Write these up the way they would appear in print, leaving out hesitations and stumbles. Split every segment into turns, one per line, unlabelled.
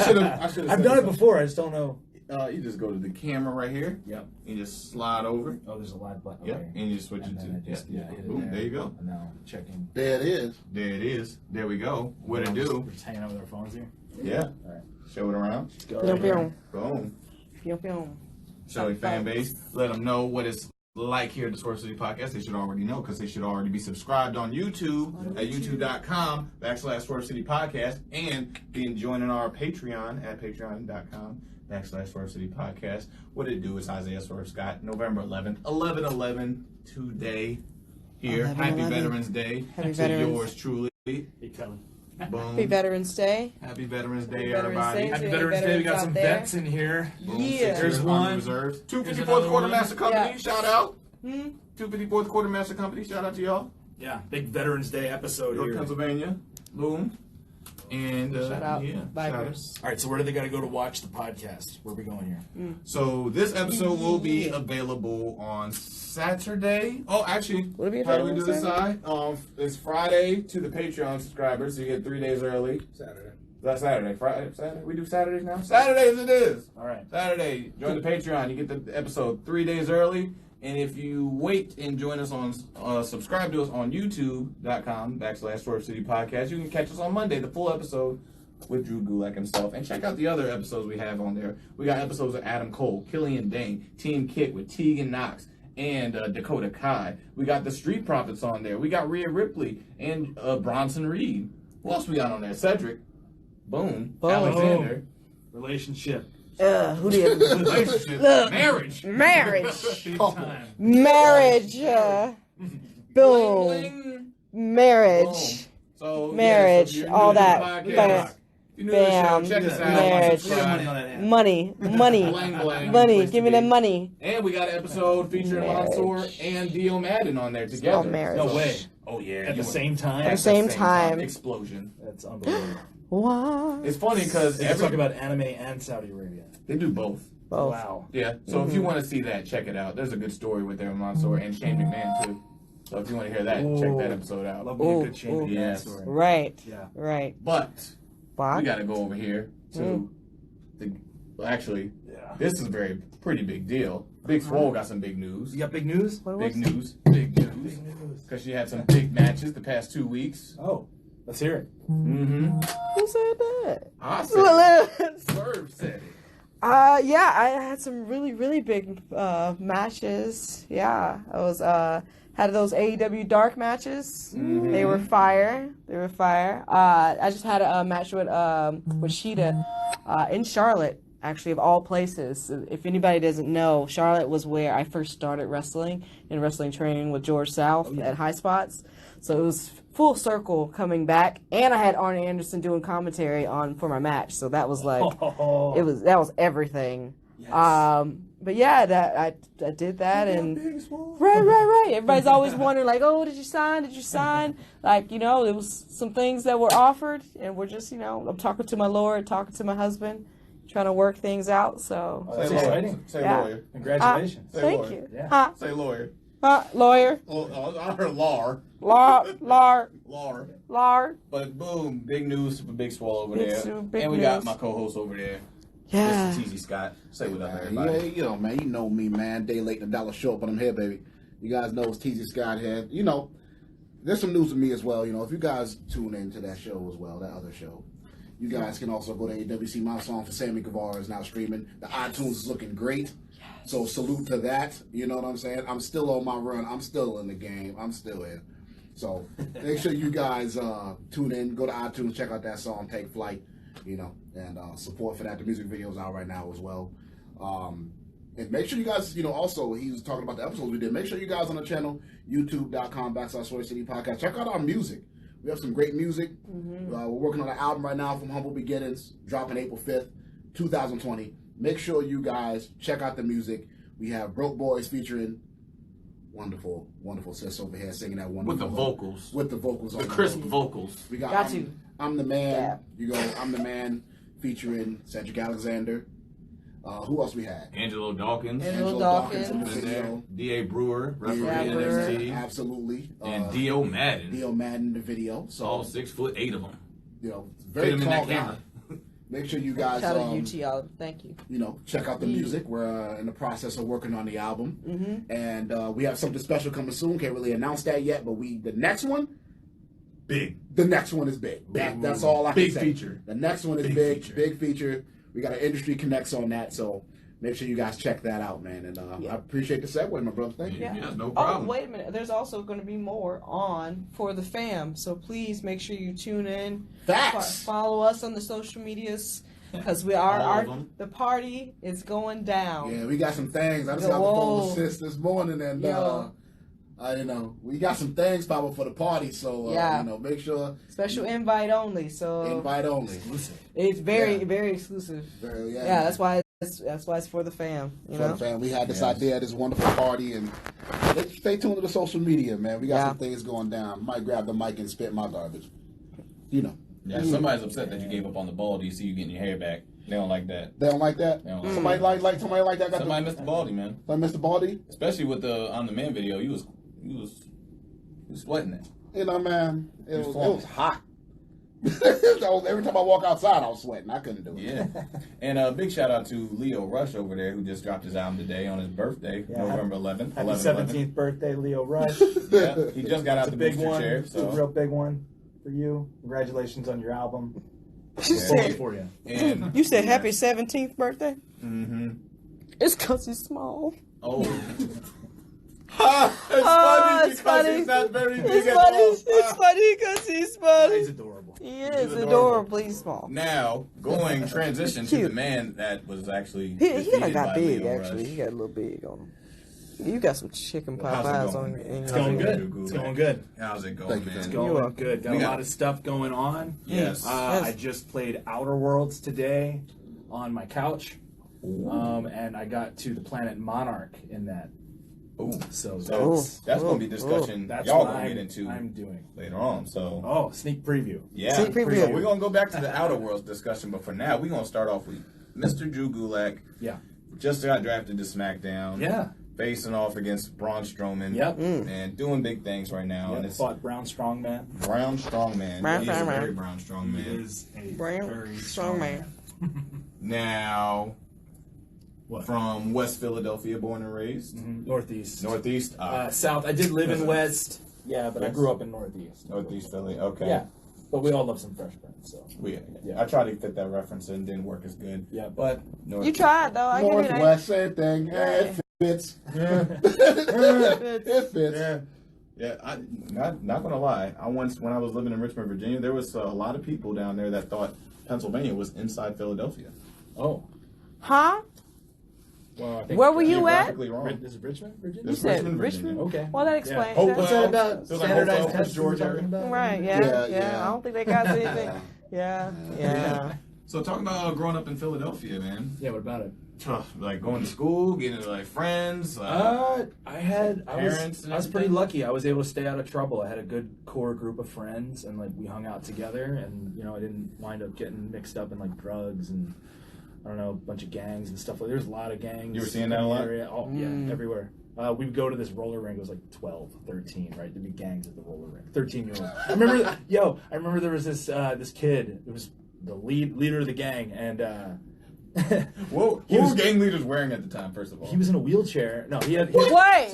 I should have.
I've done it before. I just don't know.
You just go to the camera right here.
Yep.
And just slide over.
Oh, there's a live button.
Yep.
Okay.
And you just switch it to. Boom. There you go.
And now checking.
There it is.
There it is. There we go. What it do?
We're just hanging out with our phones here.
Yeah.
All right.
Show it around.
Go
Pew,
right here.
pew.
Boom.
Pew, pew.
Show your fan base. Let them know what it's like here at the Swole City Podcast. They should already know because they should already be subscribed on YouTube at youtube.com/Swole City Podcast and be joining our Patreon at patreon.com/Swole City Podcast. What it do is Isaiah Swerve Scott, November 11th, 11/11 today here.
11/11.
Happy Veterans Day.
Happy
to
Veterans.
yours truly.
Hey, Kevin.
Boom.
Happy Veterans Day.
Happy Veterans Day,
Happy Veterans
everybody.
Day.
Happy
Any
Veterans Day. We got
veterans
some
out there?
vets in here.
Boom.
Yeah.
There's one.
Reserves. 254th
another
Quartermaster
one.
Company.
Yeah.
Shout out.
254th
254th Quartermaster Company. Shout out to y'all.
Yeah, big Veterans Day episode
York,
here.
Pennsylvania. Boom. And
Shout out,
yeah,
Vipers.
All right, so where do they got to go to watch the podcast? Where are we going here?
So this episode will be available on Saturday. Oh, actually,
Will it be
how do we do
available
this side? It's Friday to the Patreon subscribers, so you get 3 days early.
Saturday.
That's Saturday. Friday, Saturday. We do Saturdays now. Saturdays it is.
All right.
Saturday. Join the Patreon. You get the episode 3 days early. And if you wait and join us on, subscribe to us on youtube.com/Swole City Podcast, you can catch us on Monday, the full episode with Drew Gulak himself. And check out the other episodes we have on there. We got episodes of Adam Cole, Killian Dane, Team Kit with Tegan Knox, and Dakota Kai. We got the Street Profits on there. We got Rhea Ripley and Bronson Reed. Who else we got on there? Cedric. Boom. Alexander.
Relationship.
Who do you?
Relationship.
Look.
Marriage.
Marriage.
Big time.
Marriage. Boom.
Bling.
Marriage.
Boom. So,
Marriage,
so if you're
all
new to the
that.
podcast,
Bam.
if you're new to the show,
Bam.
check us out.
Marriage.
Subscribe.
Money.
Bling, bling.
Money.
Place
Give
to
me the
be.
money.
And we got an episode featuring
Marriage.
Mansoor and Dio Madden on there together.
all marriage.
No way.
Oh yeah.
At
you
the
were-
same time?
At
the same time.
Explosion.
That's unbelievable.
What?
It's funny because
They talk about anime and Saudi Arabia.
they do both.
Both.
Wow.
Yeah. So if you want to see that, check it out. There's a good story with their Mansoor and Shane McMahon too. So if you want to hear that, check that episode out.
Love me a
Ooh,
good Shane
ooh.
McMahon
Yes.
story.
Right.
Yeah.
Right.
But
Bach?
we got to go over here to well, actually, this is a pretty big deal. Big Swole got some big news.
You got big news?
What
Big
was-
news. Big news. Because she had some big matches the past 2 weeks.
Oh, let's hear it.
Mm-hmm.
Who said that?
I said it. Swerve said it.
Yeah, I had some really, really big matches. Yeah, I was had those AEW Dark matches. They were fire. I just had a match with Sheeta in Charlotte, actually, of all places. If anybody doesn't know, Charlotte was where I first started wrestling and wrestling training with George South at High Spots. So it was full circle coming back, and I had Arn Anderson doing commentary for my match. So that was like that was everything.
Yes.
But yeah, that I did that, and right. Everybody's always wondering, like, oh, did you sign? Like, there was some things that were offered, and we're just, I'm talking to my Lord, talking to my husband, trying to work things out. So
That's
Say
exciting.
lawyer. Say
Yeah.
lawyer.
Congratulations.
Say
thank
lawyer.
you.
Yeah.
Say lawyer.
Lawyer,
Oh, I heard lar.
lar.
Lar. But boom, big news for Big Swole over
Big
there.
Swole, big
And we got
news.
my co-host over there,
Yeah.
Mr. TZ Scott. Say what up,
Yeah,
everybody.
man, you know me, man. Day late and a dollar short, but I'm here, baby. You guys know it's TZ Scott here. There's some news with me as well. If you guys tune into that show as well, that other show, you guys can also go to AWC. My song for Sammy Guevara is now streaming. The iTunes is looking great. So salute to that. You know what I'm saying? I'm still on my run. I'm still in the game. I'm still in. So make sure you guys tune in. Go to iTunes. Check out that song, Take Flight. And support for that. The music video's out right now as well. And make sure you guys, also, he was talking about the episodes we did. Make sure you guys on the channel, youtube.com/Swole City Podcast. Check out our music. We have some great music. We're working on an album right now from Humble Beginnings, dropping April 5th, 2020. Make sure you guys check out the music. We have Broke Boys featuring wonderful, wonderful sis over here singing that wonderful.
With the vocals.
With the vocals.
The crisp vocals.
We got
Got you.
I'm the Man. I'm the Man featuring Cedric Alexander. Who else we had?
Angelo Dawkins.
Angelo
Dawkins
Dawkins.
in the video.
D.A. Brewer, referee
Brewer.
NXT.
Absolutely.
And Dio Madden.
Dio Madden in the video. So
All 6'8" of them.
very
Fit him in
tall
that
guy.
camera.
Make sure you guys,
Shout out to UTL. Thank you.
you know, check out the music. We're in the process of working on the album, and we have something special coming soon. Can't really announce that yet, but the next one,
Big.
the next one is big. That's all I can
Big
say.
feature.
The next one is big feature. We got an industry connects on that, so make sure you guys check that out, man. And I appreciate the segue, my brother. Thank you.
Yeah, no problem.
Oh, wait a minute. There's also going to be more on For the Fam. So please make sure you tune in.
Facts.
Follow us on the social medias because the party is going down.
Yeah, we got some things. I just got the phone with sis this morning, and you know, we got some things popping for the party. So you know, make sure
special invite only. So
invite only.
It's very exclusive. That's why it's for the fam. You know,
for the fam. We had this idea, this wonderful party, and stay tuned to the social media, man. We got some things going down. Might grab the mic and spit my garbage. You know.
Yeah, somebody's upset that you gave up on the baldy. See you getting your hair back. They don't like that.
They don't like that. Somebody like that.
Somebody missed the baldy, man.
Somebody missed the baldy.
Especially with the on the man video, you was sweating it.
You know, man, it was hot. Every time I walk outside, I was sweating. I couldn't do it.
Yeah. And a big shout out to Leo Rush over there, who just dropped his album today on his birthday, November 11th.
Happy 17th birthday, Leo Rush.
Yeah, he just got out the
big
booster
one.
chair.
It's
So
a real big one for you. Congratulations on your album. For you.
And
you said happy 17th birthday.
Mm-hmm.
It's because he's small.
Oh. It's funny because he's not very big at all.
It's funny because he's small.
He's adorable.
He is adorably small.
Now, transition to the man that was actually
He got big,
Leo
actually.
Rush.
He got a little big on him. You got some chicken pot
How's it
pies
going,
on
man?
you.
It's going good. It's going good.
How's it going,
Thank you,
man?
man.
It's going good. Got a lot of stuff going on.
Yes.
I just played Outer Worlds today on my couch. And I got to the planet Monarch in that.
Ooh.
So
that's going to be discussion
that's
y'all
what
going to get into
I'm doing
later on. So
sneak preview.
Yeah.
Sneak preview.
So we're going to go back to the Outer Worlds discussion, but for now, we're going to start off with Mr. Drew Gulak.
Yeah.
Just got drafted to SmackDown.
Yeah.
Facing off against Braun Strowman.
Yep.
And doing big things right now.
Yep.
And it's
Fought Brown Strongman.
Brown Strongman. He is a very Brown Strongman.
He is a
Brown
very
Strongman.
Now,
What?
from West Philadelphia, born and raised.
Northeast.
Northeast?
South. I did live in West. Yeah, but I grew up in Northeast.
Northeast Philly, okay.
Yeah. But we all love some Fresh Prince, so.
I tried to fit that reference in, didn't work as good.
Yeah.
But
You tried, though. I give you that.
Northwest, same thing. Yeah, it fits. It fits.
Yeah, not gonna lie. When I was living in Richmond, Virginia, there was a lot of people down there that thought Pennsylvania was inside Philadelphia.
Oh.
Huh?
Well, I think
Where were you at?
Geographically wrong.
Is it Richmond, Virginia?
You
It's
said
Richmond,
Richmond?
Virginia.
Okay.
Well, that explains
Hopewell.
that.
What's that about
Feels like
standardized
Hopewell,
tests you're
Georgia.
talking about?
Right,
Yeah.
I don't think they got anything. Yeah.
So talking about growing up in Philadelphia, man.
Yeah, what about it?
Like going to school, getting to like friends.
I
parents and
was pretty
everything?
lucky. I was able to stay out of trouble. I had a good core group of friends, and like we hung out together. And I didn't wind up getting mixed up in like drugs and I don't know, a bunch of gangs and stuff. Like there's a lot of gangs.
You were seeing that
in
a
the
lot?
area. Oh yeah, everywhere. We would go to this roller rink. It was like 12, 13, right? There'd be gangs at the roller rink. 13-year-olds. I remember there was this kid. It was the leader of the gang, and
What was gang leaders wearing at the time? First of all,
he was in a wheelchair. No, he had.
Wait, what?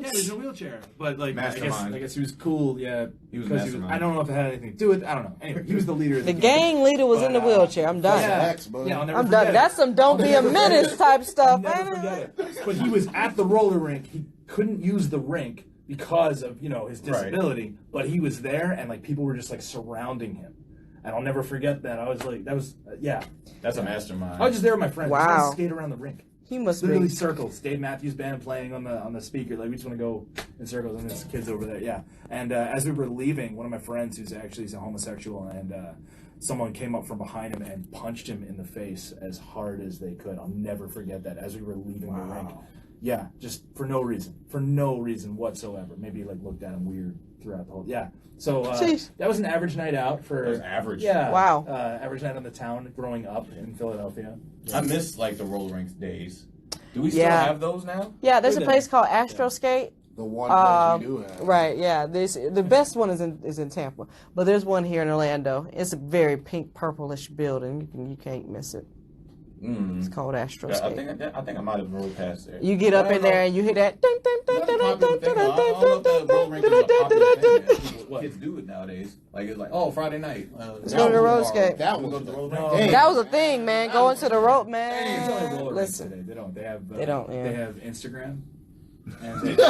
Yeah, he was in a wheelchair. But like,
Mastermind.
I guess he was cool. Yeah,
He was
because
mastermind.
I don't know if it had anything to do with. I don't know. Anyway, he was the leader. Of
The gang leader was in the wheelchair. I'm done.
Yeah, I'll never
I'm
forget
done.
it.
That's some don't be a menace type stuff.
Never forget it. But he was at the roller rink. He couldn't use the rink because of his disability. But he was there, and like people were just like surrounding him. And I'll never forget that. I was like, that's
a mastermind.
I was just there with my friends.
Wow.
We just skate around the rink.
He must
Literally
be.
circles. Dave Matthews Band playing on the speaker. Like we just want to go in circles, and there's kids over there. Yeah. And as we were leaving, one of my friends, who's actually a homosexual, and someone came up from behind him and punched him in the face as hard as they could. I'll never forget that. As we were leaving the rink. Yeah, just for no reason whatsoever. Maybe like looked at him weird throughout the whole. Yeah. So that was an average night out for.
That was average.
Yeah.
Wow.
Average night on the town growing up in Philadelphia.
I miss like the roller rink days. Do we still have those now?
Yeah, there's a
Good.
place called Astro Skate.
The one place we do have.
Right, yeah. The best one is in Tampa, but there's one here in Orlando. It's a very pink purplish building. You can't miss it. It's called Astro Skate.
I think I might have rolled past there.
You get up in there and you hear that.
Kids do it nowadays. Like it's like, oh, Friday night.
Let's go to the roller skate.
That was
That was a thing, man. Going to the rope, man.
It's only roller rinks
Listen,
today. They don't. They have.
They don't, yeah.
They have Instagram. And they,
look,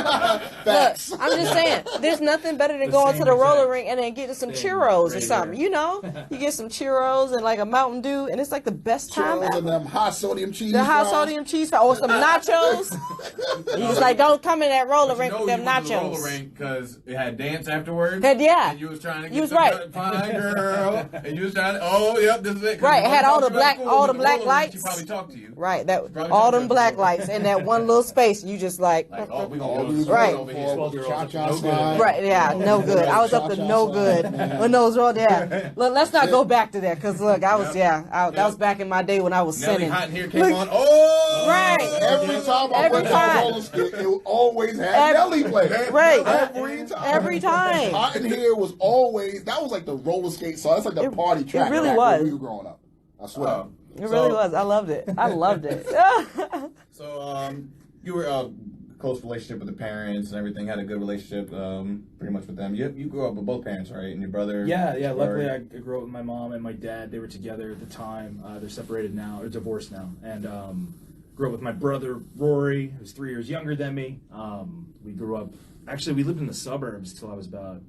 I'm just saying, there's nothing better than
The
going to
same
the roller
exact
rink and then getting some
thing
churros or
right
something.
here.
You know, you get some churros and like a Mountain Dew, and it's like the best time
Churros and
ever.
them high sodium cheese.
The high
fries.
sodium cheese fries or some nachos. You just like, don't come in that roller rink with them
you went to the roller
nachos.
rink because it had dance afterwards.
Yeah.
And you was trying to get
You was
some
right.
fine girl, and you was trying to. Oh, yep, this is it. 'Cause
Right, it had all the
you
black-
cool
all
with
the black
roller rink,
lights.
She probably talked to you.
Right, that
Probably
all
talking
them
about
black
the
lights in that one little space. You just like,
Like, oh, we
All
gonna
these
go
Right.
over here.
12-year-olds
Cha-cha
no
slide.
good.
right, yeah, no good. I was up to no good when those rolled. Yeah, look, let's not go back to that because look, I was that was back in my day when I was
Nelly
sinning.
Hot in here came on. Oh,
Right.
Every time I
Every
went to
time.
a roller skate, it always had
Every-
Nelly play.
Right.
Every time.
Every time.
Hot in here was always, that was like the roller skate song. That's like the party track.
really
back
was.
when we were growing up. I swear.
Oh.
It really was. I loved it. I loved it.
So, you were close relationship with the parents and everything. Had a good relationship, pretty much with them. You grew up with both parents, right? And your brother.
yeah.
or-
Luckily, I grew up with my mom and my dad. They were together at the time. They're separated now, or divorced now. And grew up with my brother Rory, who's 3 years younger than me. We grew up. Actually, we lived in the suburbs till I was about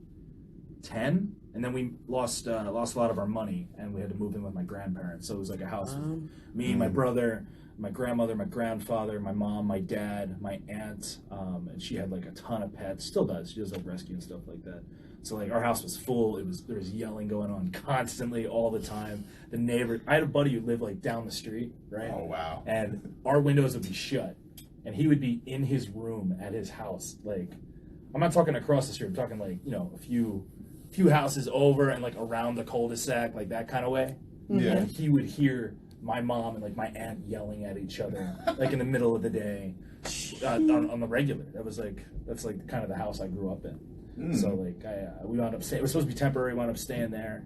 10, and then we lost a lot of our money, and we had to move in with my grandparents. So it was like a house with me, my brother, my grandmother, my grandfather, my mom, my dad, my aunt, and she had like a ton of pets. Still does. She does like rescue and stuff like that. So like our house was full. There was yelling going on constantly all the time. The neighbor. I had a buddy who lived like down the street, right?
Oh wow.
And our windows would be shut, and he would be in his room at his house. Like, I'm not talking across the street. I'm talking like, a few houses over and like around the cul-de-sac, like that kind of way.
Yeah.
And he would hear my mom and like my aunt yelling at each other, like in the middle of the day, on the regular. That's like kind of the house I grew up in. So like we wound up staying. It was supposed to be temporary. Wound up staying there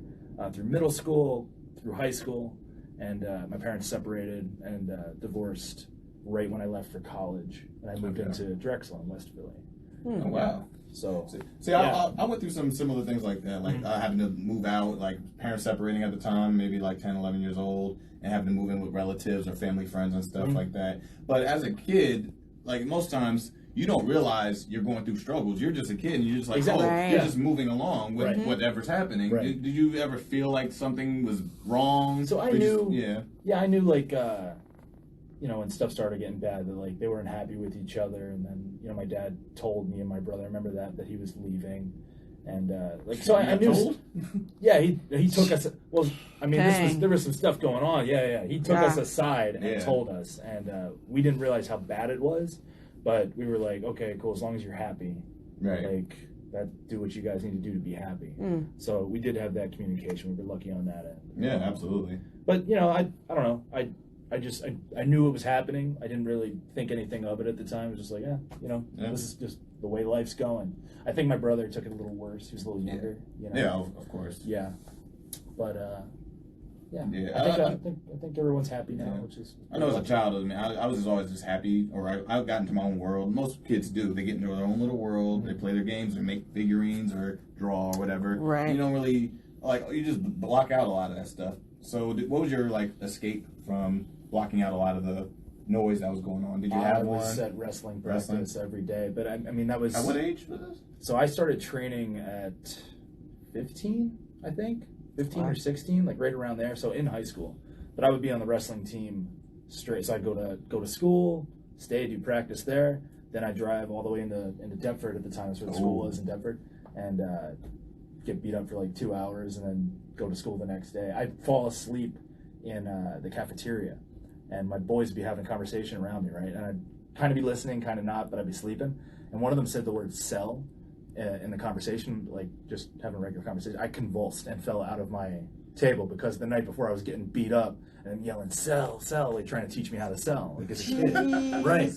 through middle school, through high school, and my parents separated and divorced right when I left for college, and I moved into Drexel in West Philly.
Oh wow.
So
See,
yeah.
I went through some similar things like that, like having to move out, like parents separating at the time, maybe like 10, 11 years old, and having to move in with relatives or family friends and stuff like that. But as a kid, like most times, you don't realize you're going through struggles. You're just a kid, and you're just like,
Exactly.
oh,
Right.
you're just moving along with
Right.
whatever's happening.
Right.
Did you ever feel like something was wrong?
So I
Or you
knew-
yeah.
Yeah, I knew like when stuff started getting bad, that like they weren't happy with each other, and then my dad told me and my brother, I remember that he was leaving, and like so I knew.
Told?
Yeah, he took us. Well, I mean,
Dang.
there was some stuff going on. Yeah. He took us aside and
Yeah.
told us, and we didn't realize how bad it was, but we were like, okay, cool, as long as you're happy,
Right.
like do what you guys need to do to be happy. So we did have that communication. We were lucky on that end.
Yeah, absolutely.
But I don't know. I knew it was happening. I didn't really think anything of it at the time. It was just like,
Yeah.
this is just the way life's going. I think my brother took it a little worse. He was a little younger.
Yeah, of course.
Yeah. But yeah.
Yeah,
I think everyone's happy now, which is.
I know as a child, I was just always just happy, or I got into my own world. Most kids do. They get into their own little world. They play their games or make figurines or draw or whatever.
Right.
You don't really, you just block out a lot of that stuff. So what was your, escape from blocking out a lot of the noise that was going on? Did you
I
have
was
one?
at wrestling practice every day, but I mean that was.
At what age was this?
So I started training at 15, I think. 15 or 16, like right around there. So in high school. But I would be on the wrestling team straight. So I'd go to school, stay, do practice there. Then I'd drive all the way into Deptford at the time. That's where the school was, in Deptford. And get beat up for like 2 hours and then go to school the next day. I'd fall asleep in the cafeteria. And my boys would be having a conversation around me, right? And I'd kind of be listening, kind of not, but I'd be sleeping. And one of them said the word "sell" in the conversation, like just having a regular conversation. I convulsed and fell out of my table because the night before I was getting beat up and I'm yelling "sell, sell," like trying to teach me how to sell, like as a kid, right?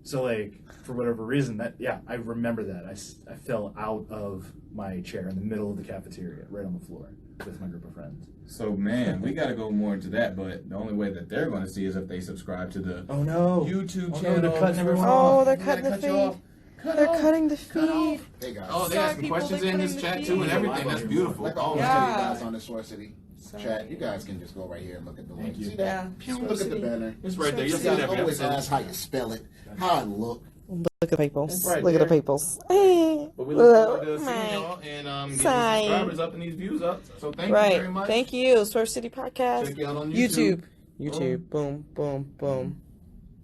So like for whatever reason I remember that I fell out of my chair in the middle of the cafeteria, right on the floor with my group of friends.
So man, we got to go more into that, but the only way that they're going to see is if they subscribe to the
Oh no!
YouTube
Oh, no,
channel.
they're cutting everyone
Oh,
off.
they're
We
cutting
gotta
the
cut you off.
feed.
Cut
They're
off.
cutting the
Cut off.
feed.
Hey guys.
Oh, they
Sorry,
got some
people,
questions
they're
in this
cutting
chat
the
too and
feed.
everything. That's beautiful.
Like I
Oh,
always
man.
tell you
Yeah.
guys on the Sword City chat, you guys can just go right here and look at the link.
you.
See that?
Yeah.
Look at the banner.
It's right there.
You
You'll see it
guys
every
always
episode.
ask how you spell it, how I look.
Look at the peoples.
It's right
Look at the
there.
peoples.
But we look forward to seeing y'all and getting these
Sign.
subscribers up and these views up. So thank you very
Right.
much.
Thank you. Sword City Podcast.
Check you out on
YouTube.
YouTube.
YouTube. Boom, boom, boom.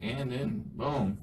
And then, boom.